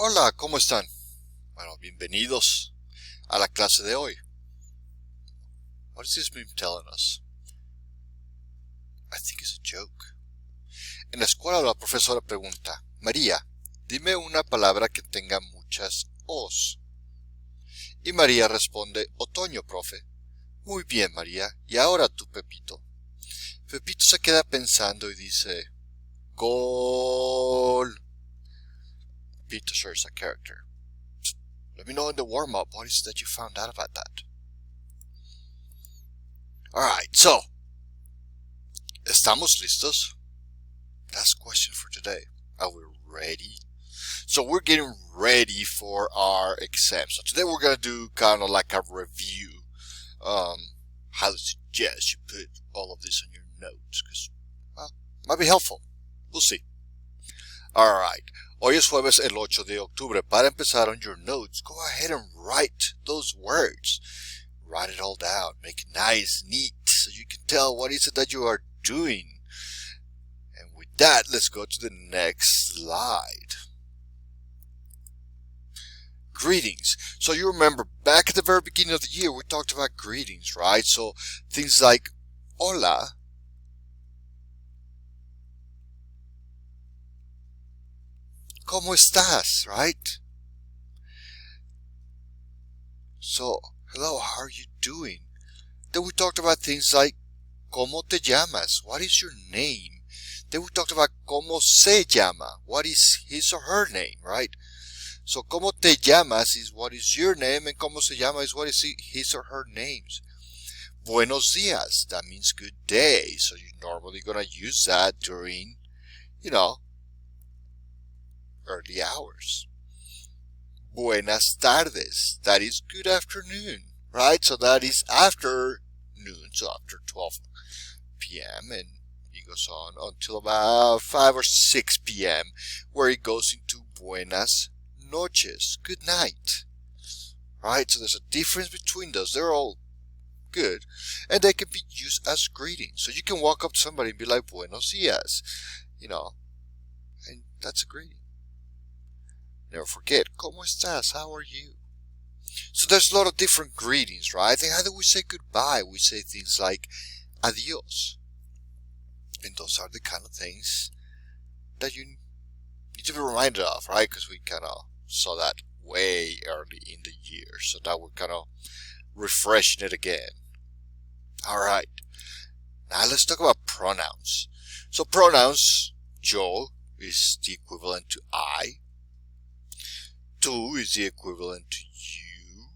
Hola, ¿cómo están? Bueno, bienvenidos a la clase de hoy. What is this meme telling us? I think it's a joke. En la escuela la profesora pregunta, María, dime una palabra que tenga muchas O's. Y María responde, otoño, profe. Muy bien, María. Y ahora tú, Pepito. Pepito se queda pensando y dice, Gol. Pepito shares a character. Let me know in the warm-up what is that you found out about that. Alright, so, ¿estamos listos? That's the question for today. Are we ready? So we're getting ready for our exam. So today we're going to do kind of like a review. Highly suggest you put all of this on your notes because, well, might be helpful. We'll see. Alright, hoy es jueves el 8 de octubre. Para empezar on your notes, go ahead and write those words. Write it all down. Make it nice, neat, so you can tell what is it that you are doing. And with that, let's go to the next slide. Greetings. So you remember back at the very beginning of the year, we talked about greetings, right? So things like hola, ¿cómo estás, right? So, hello, how are you doing? Then we talked about things like ¿cómo te llamas? What is your name? Then we talked about ¿cómo se llama? What is his or her name, right? So, ¿cómo te llamas is what is your name, and ¿cómo se llama is what is his or her names. Buenos días, that means good day. So you're normally going to use that during, early hours. Buenas tardes, that is good afternoon, right? So that is after noon, so after 12 p.m. and it goes on until about 5 or 6 p.m. where it goes into buenas noches, good night, right? So there's a difference between those. They're all good, and they can be used as greetings. So you can walk up to somebody and be like, buenos dias, and that's a greeting. Never forget, ¿cómo estás? How are you? So there's a lot of different greetings, right? And how do we say goodbye? We say things like adios. And those are the kind of things that you need to be reminded of, right? Because we kind of saw that way early in the year. So now we're kind of refreshing it again. Alright. Now let's talk about pronouns. So pronouns, yo is the equivalent to I. Tú is the equivalent to you.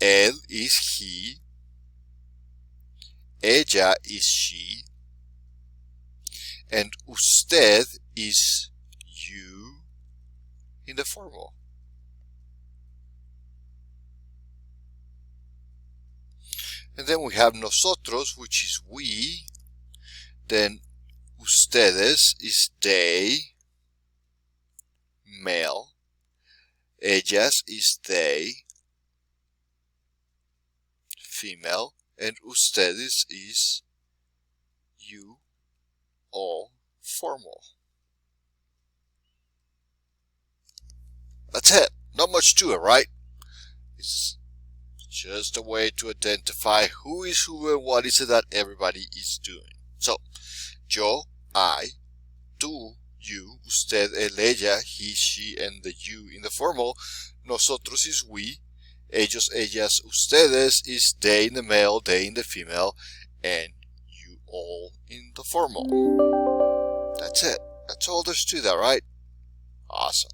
Él is he. Ella is she. And usted is you in the formal. And then we have nosotros, which is we. Then ustedes is they, male. Ellas is they, female. And ustedes is you, all formal. That's it. Not much to it, right? It's just a way to identify who is who and what is it that everybody is doing. So, yo, I, tú, you, usted, él, ella, he, she, and the you in the formal. Nosotros is we. Ellos, ellas, ustedes is they in the male, they in the female, and you all in the formal. That's it. That's all there's to that, right? Awesome.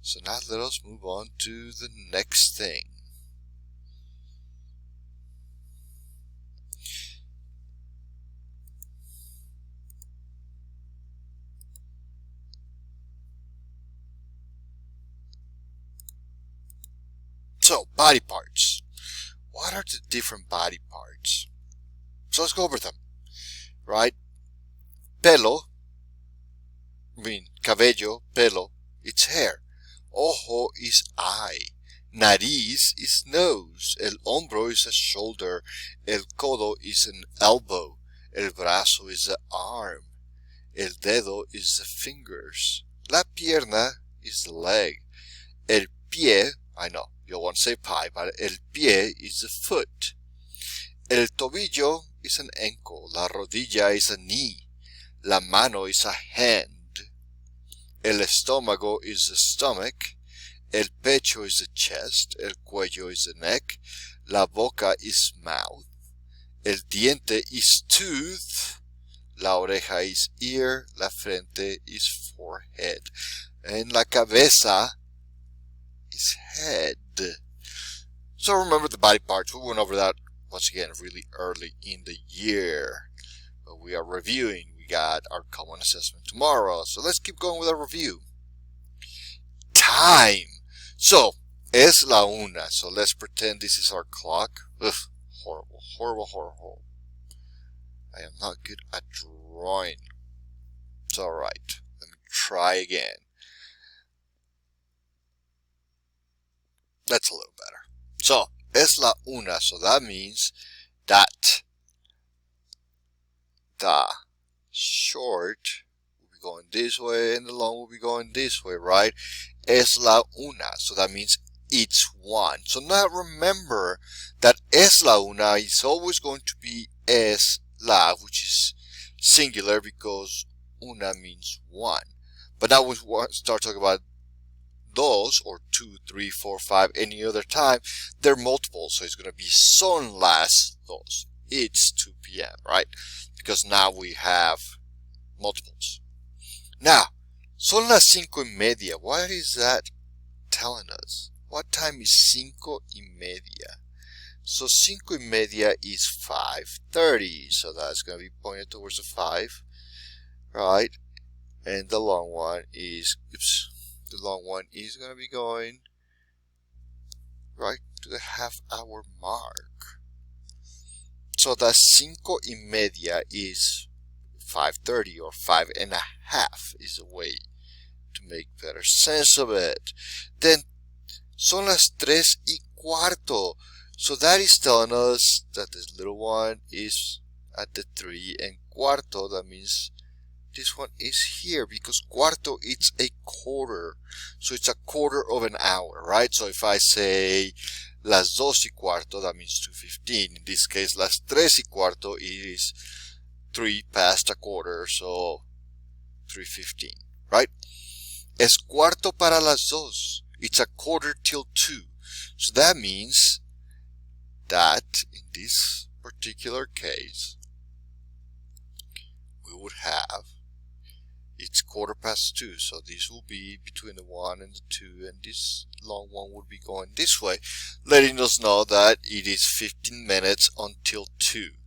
So now let us move on to the next thing. So, body parts. What are the different body parts? So let's go over them, right? Pelo, cabello, pelo, it's hair. Ojo is eye. Nariz is nose. El hombro is a shoulder. El codo is an elbow. El brazo is the arm. El dedo is the fingers. La pierna is the leg. El pie, I know, you want to say pie, but el pie is the foot. El tobillo is an ankle. La rodilla is a knee. La mano is a hand. El estómago is the stomach. El pecho is the chest. El cuello is the neck. La boca is mouth. El diente is tooth. La oreja is ear. La frente is forehead. And la cabeza is head. So remember the body parts. We went over that once again really early in the year. But we are reviewing. We got our common assessment tomorrow. So let's keep going with our review. Time. So, es la una. So let's pretend this is our clock. Ugh, horrible, horrible, horrible. I am not good at drawing. It's alright. Let me try again. That's a little better. So, es la una. So that means that the short will be going this way and the long will be going this way, right? Es la una. So that means it's one. So now remember that es la una is always going to be es la, which is singular because una means one. But now we start talking about dos or 2, 3, 4, 5, any other time, they're multiples. So it's going to be son las dos. It's 2 p.m., right? Because now we have multiples. Now, son las 5:30. What is that telling us? What time is 5:30? So 5:30 is 5:30. So that's going to be pointed towards the 5, right? And the long one is, the long one is going to be going right to the half-hour mark. So that 5:30 is 5:30 or 5:30 is a way to make better sense of it. Then son las 3:15. So that is telling us that this little one is at the 3:15. That means this one is here because cuarto it's a quarter. So it's a quarter of an hour, right? So if I say las 2:15, that means 2:15. In this case, las 3:15 is 3 past a quarter, so 3:15, right? Es cuarto para las 2. It's a quarter till 2. So that means that in this particular case, we would have, it's 2:15, so this will be between the 1 and the 2, and this long one would be going this way, letting us know that it is 15 minutes until 2.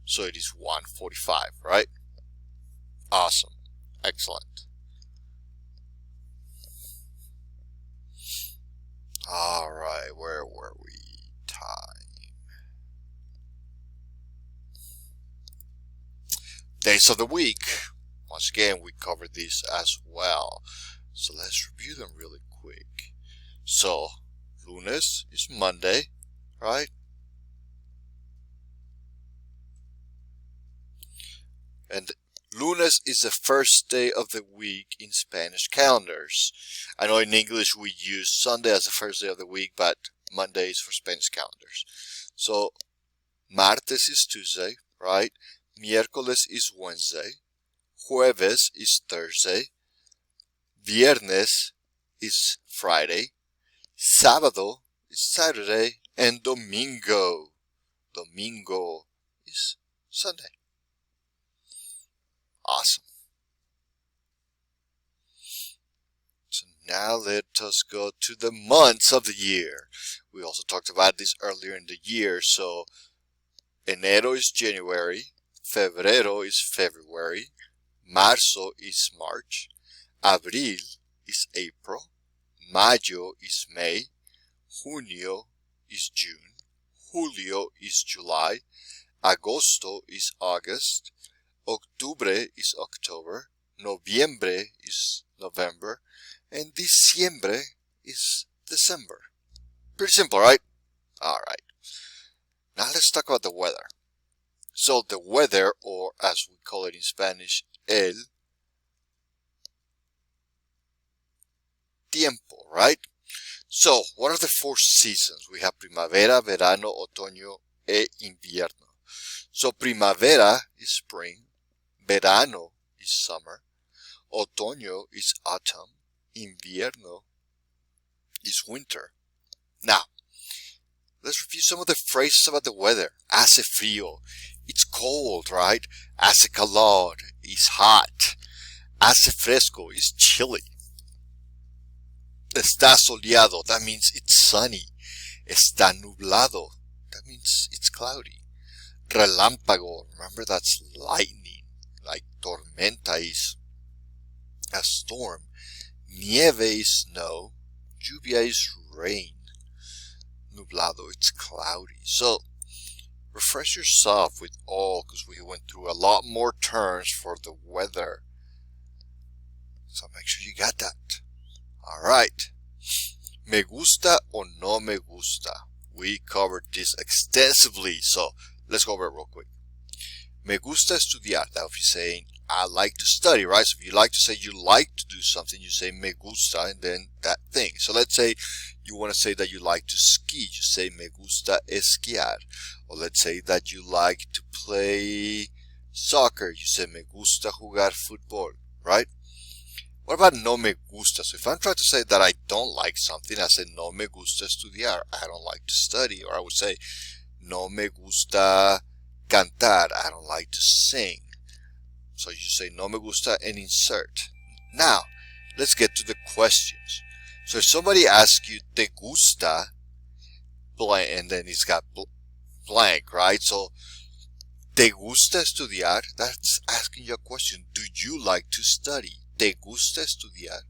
So it is 1:45, right? Awesome. Excellent. Alright, where were we? Time. Days of the week. Once again, we covered this as well. So let's review them really quick. So, lunes is Monday, right? And lunes is the first day of the week in Spanish calendars. I know in English we use Sunday as the first day of the week, but Monday is for Spanish calendars. So, martes is Tuesday, right? Miércoles is Wednesday. Jueves is Thursday. Viernes is Friday. Sábado is Saturday. And Domingo. Domingo is Sunday. Awesome. So now let us go to the months of the year. We also talked about this earlier in the year. So enero is January. Febrero is February. Marzo is March. Abril is April. Mayo is May. Junio is June. Julio is July. Agosto is August. Octubre is October. Noviembre is November. And Diciembre is December. Pretty simple, right? Alright. Now let's talk about the weather. So the weather, or as we call it in Spanish, el tiempo, right? So, what are the 4 seasons? We have primavera, verano, otoño, e invierno. So, primavera is spring, verano is summer, otoño is autumn, invierno is winter. Now, let's review some of the phrases about the weather. Hace frío. It's cold, right? Hace calor. It's hot. Hace fresco. It's chilly. Está soleado. That means it's sunny. Está nublado. That means it's cloudy. Relámpago. Remember, that's lightning. Like tormenta is a storm. Nieve is snow. Lluvia is rain. Nublado, it's cloudy. So, refresh yourself with all, because we went through a lot more terms for the weather. So make sure you got that. Alright. Me gusta o no me gusta. We covered this extensively, so let's go over it real quick. Me gusta estudiar. That would be saying, I like to study, right? So if you like to say you like to do something, you say me gusta and then that thing. So let's say you want to say that you like to ski. You say me gusta esquiar. Or let's say that you like to play soccer. You say me gusta jugar fútbol, right? What about no me gusta? So if I'm trying to say that I don't like something, I say no me gusta estudiar. I don't like to study. Or I would say no me gusta cantar. I don't like to sing. So you say no me gusta and insert. Now, let's get to the questions. So if somebody asks you, te gusta, blank, and then it's got blank, right? So, te gusta estudiar? That's asking you a question. Do you like to study? Te gusta estudiar?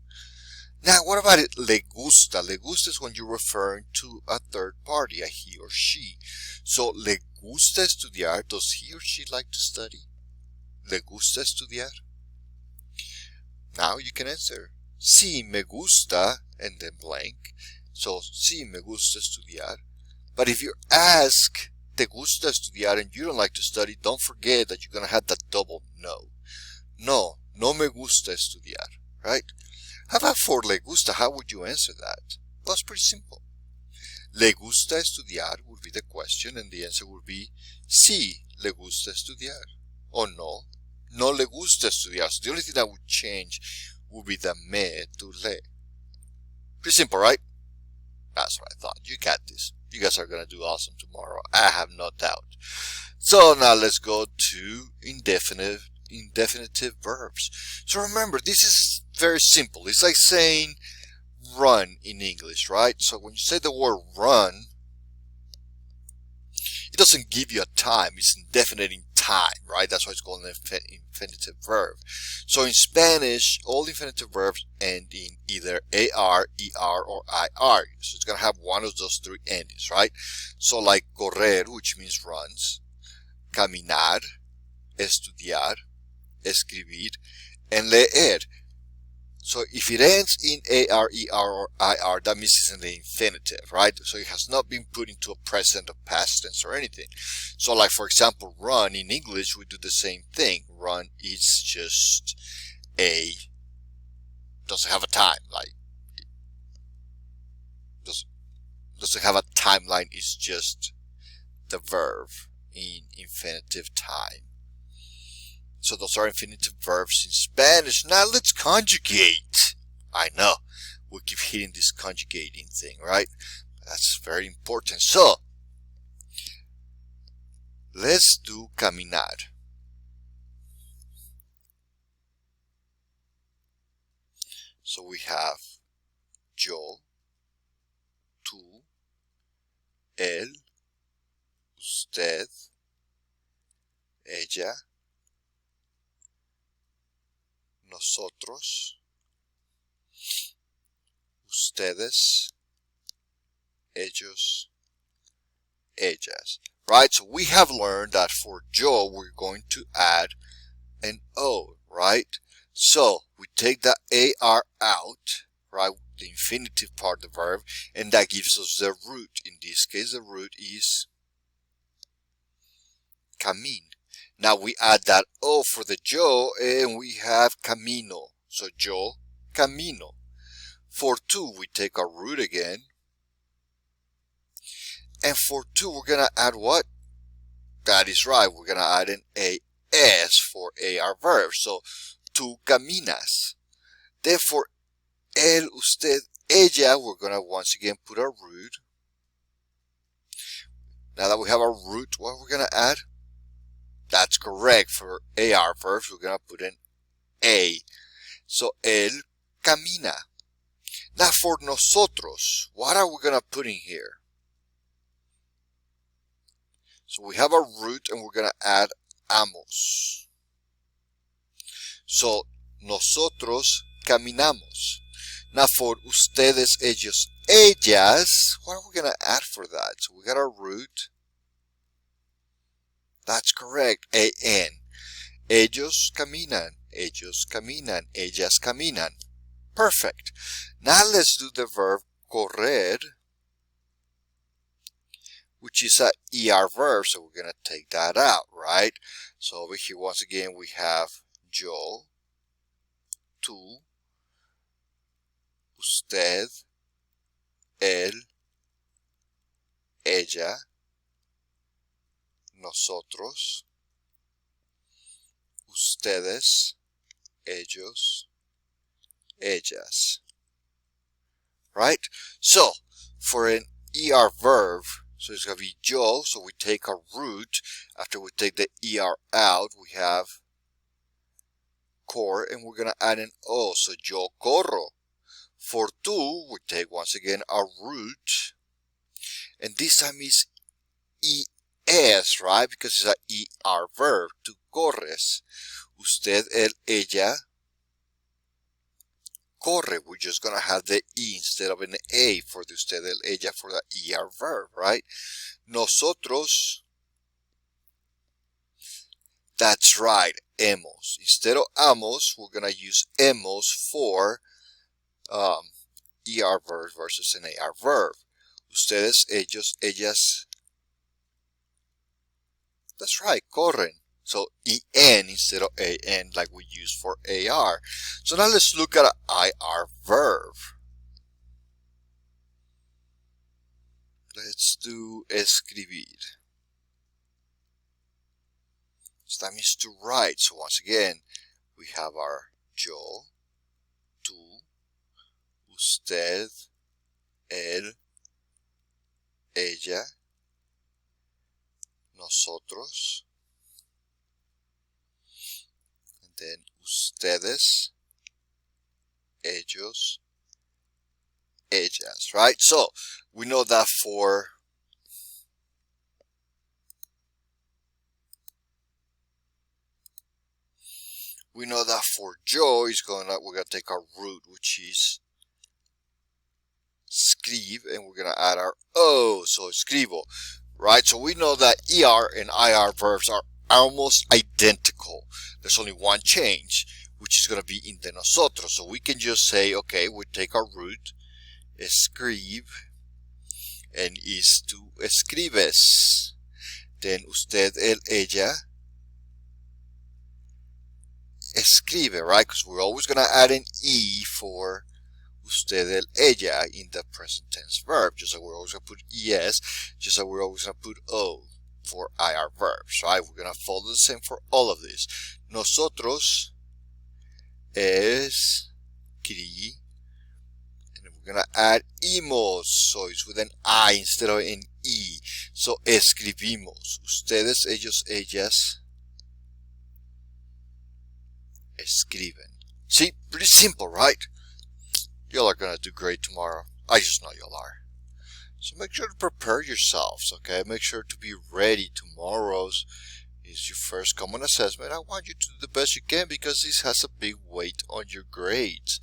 Now, what about it? Le gusta. Le gusta is when you're referring to a third party, a he or she. So, le gusta estudiar? Does he or she like to study? ¿Le gusta estudiar? Now you can answer. Sí, me gusta, and then blank. So, sí, me gusta estudiar. But if you ask, ¿te gusta estudiar? And you don't like to study, don't forget that you're going to have that double no. No, no me gusta estudiar, right? How about for le gusta? How would you answer that? Well, it's pretty simple. Le gusta estudiar would be the question, and the answer would be sí, le gusta estudiar. Or no, no le gusta estudiar. So the only thing that would change would be the me to le. Pretty simple, right? That's what I thought. You got this. You guys are going to do awesome tomorrow. I have no doubt. So now let's go to indefinitive verbs. So remember, this is very simple. It's like saying run in English, right? So when you say the word run, it doesn't give you a time. It's indefinite in time, right? That's why it's called an infinitive verb. So in Spanish, all infinitive verbs end in either AR, ER, or IR. So it's going to have one of those 3 endings, right? So like correr, which means runs, caminar, estudiar, escribir, and leer. So if it ends in AR, ER, or IR, that means it's in the infinitive, right? So it has not been put into a present or past tense or anything. So like, for example, run in English, we do the same thing. Run is just doesn't have a time, like, doesn't have a timeline, it's just the verb in infinitive time. So those are infinitive verbs in Spanish. Now let's conjugate. I know, we keep hitting this conjugating thing, right? That's very important. So, let's do caminar. So we have yo, tú, él, usted, ella, nosotros, ustedes, ellos, ellas. Right? So we have learned that for yo, we're going to add an O, right? So we take the AR out, right? The infinitive part of the verb, and that gives us the root. In this case, the root is camin. Now we add that O for the yo, and we have camino. So yo, camino. For 2, we take our root again. And for 2, we're going to add what? That is right. We're going to add an AS for AR verb. So, tú caminas. Then for él, usted, ella, we're going to once again put our root. Now that we have our root, what we're going to add? That's correct. For AR verbs, we're going to put an A. So, él camina. Now for nosotros, what are we going to put in here? So we have our root and we're going to add amos. So, nosotros caminamos. Now for ustedes, ellos, ellas, what are we going to add for that? So we got our root. That's correct. AN. Ellos caminan. Ellos caminan. Ellas caminan. Perfect. Now let's do the verb correr, which is a ER verb, so we're going to take that out, right? So over here, once again, we have yo, tú, usted, él, ella, nosotros, ustedes, ellos, ellas. Right? So, for an ER verb, so it's going to be yo, so we take our root. After we take the ER out, we have cor, and we're going to add an O, so yo corro. For tú, we take once again our root, and this time is ES, right? Because it's an ER verb, tú corres. Usted, él, ella, corre. We're just going to have the E instead of an A for the usted, el, ella for the ER verb, right? Nosotros, that's right, hemos. Instead of amos, we're going to use hemos for ER verb versus an AR verb. Ustedes, ellos, ellas, that's right, corren. So EN instead of AN like we use for AR. So now let's look at an IR verb. Let's do escribir. So that means to write. So once again, we have our yo, tú, usted, él, ella, nosotros, and then ustedes, ellos, ellas, right? So we know that for yo is we're gonna take our root, which is scrib, and we're gonna add our O, so escribo, right? So we know that ER and IR verbs are almost identical. There's only one change, which is gonna be in the nosotros. So we can just say, okay, we take our root, escrib, and is tú escribes. Then usted, él, ella, escribe, right? Because we're always going to add an E for usted, él, ella in the present tense verb. Just like we're always going to put ES, just like we're always going to put O for IR verbs, right? We're going to follow the same for all of these. Nosotros escribimos. We're going to add imos, so it's with an I instead of an E. So, escribimos. Ustedes, ellos, ellas, escriben. See, pretty simple, right? Y'all are going to do great tomorrow. I just know y'all are. So make sure to prepare yourselves, okay? Make sure to be ready. Tomorrow's is your first common assessment. I want you to do the best you can because this has a big weight on your grades.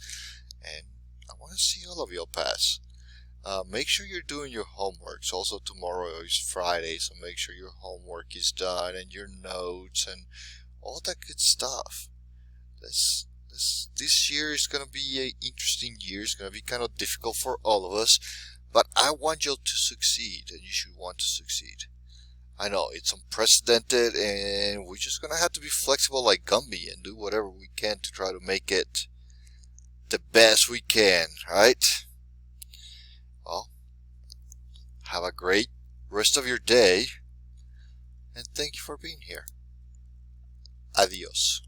And I want to see all of y'all pass. Make sure you're doing your homework. So also tomorrow is Friday, so make sure your homework is done and your notes and all that good stuff. This year is going to be an interesting year. It's going to be kind of difficult for all of us, but I want you to succeed, and you should want to succeed. I know it's unprecedented, and we're just going to have to be flexible like Gumby and do whatever we can to try to make it the best we can, right? Well, have a great rest of your day, and thank you for being here. Adios.